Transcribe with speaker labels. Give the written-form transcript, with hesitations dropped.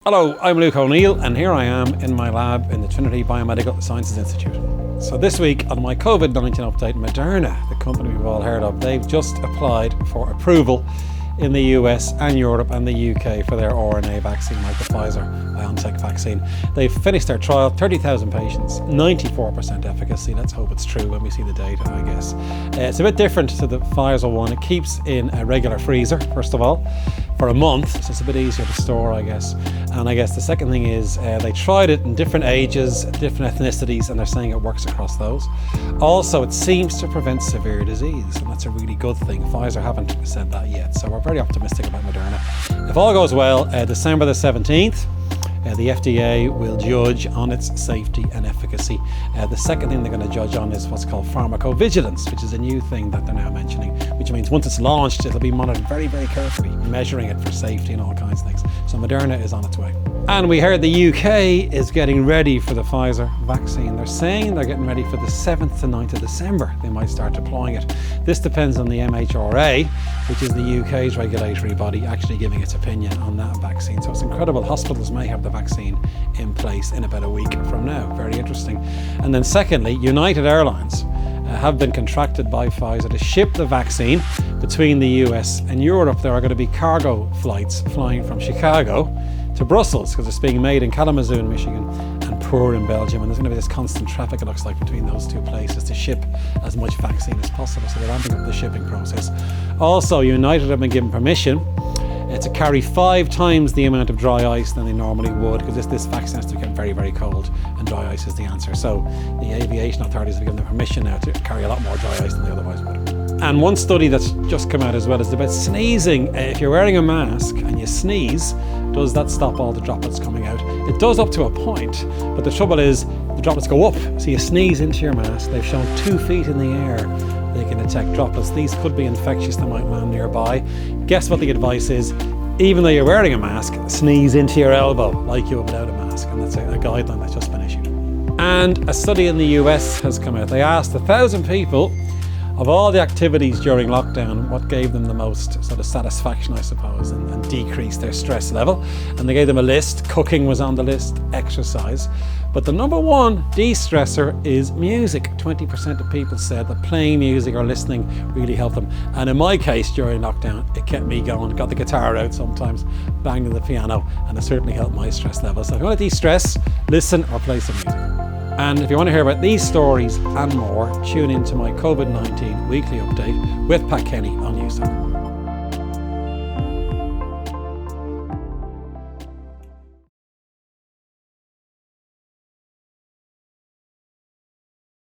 Speaker 1: Hello, I'm Luke O'Neill and here I am in my lab in the Trinity Biomedical Sciences Institute. So this week on my COVID-19 update, Moderna, the company we've all heard of, they've just applied for approval in the US and Europe and the UK for their RNA vaccine like the Pfizer BioNTech vaccine. They've finished their trial, 30,000 patients, 94% efficacy. Let's hope it's true when we see the data, I guess. It's a bit different to the Pfizer one. It keeps in a regular freezer, first of all, for a month, so it's a bit easier to store, I guess. And I guess the second thing is they tried it in different ages, different ethnicities, and they're saying it works across those. Also, it seems to prevent severe disease, and that's a really good thing. Pfizer haven't said that yet, so we're very optimistic about Moderna. If all goes well, December the 17th, the FDA will judge on its safety and efficacy. The second thing they're going to judge on is what's called pharmacovigilance, which is a new thing that they're now mentioning, which means once it's launched, it'll be monitored very, very carefully, measuring it for safety and all kinds of things. So Moderna is on its way. And we heard the UK is getting ready for the Pfizer vaccine. They're saying they're getting ready for the 7th to 9th of December. They might start deploying it. This depends on the MHRA, which is the UK's regulatory body, actually giving its opinion on that vaccine. So it's incredible. Hospitals may have the vaccine in place in about a week from now. Very interesting. And then secondly, United Airlines have been contracted by Pfizer to ship the vaccine between the US and Europe. There are going to be cargo flights flying from Chicago to Brussels because it's being made in Kalamazoo in Michigan and Pour in Belgium, and there's going to be this constant traffic, it looks like, between those two places to ship as much vaccine as possible, so they're ramping up the shipping process. Also, United have been given permission to carry 5 times the amount of dry ice than they normally would, because this vaccine has to get very, very cold, and dry ice is the answer. So the aviation authorities have given them permission now to carry a lot more dry ice than they otherwise would. And one study that's just come out as well is about sneezing. If you're wearing a mask and you sneeze, does that stop all the droplets coming out? It does up to a point, but the trouble is the droplets go up. So you sneeze into your mask. They've shown 2 feet in the air they can detect droplets. These could be infectious, they might land nearby. Guess what the advice is? Even though you're wearing a mask, sneeze into your elbow like you would without a mask, and that's a guideline that's just been issued. And a study in the US has come out. They asked 1,000 people of all the activities during lockdown, what gave them the most sort of satisfaction, I suppose, and decreased their stress level. And they gave them a list. Cooking was on the list, exercise. But the number one de-stressor is music. 20% of people said that playing music or listening really helped them. And in my case, during lockdown, it kept me going. Got the guitar out sometimes, banged the piano, and it certainly helped my stress level. So if you want to de-stress, listen or play some music. And if you want to hear about these stories and more, tune in to my COVID-19 weekly update with Pat Kenny on Newstalk.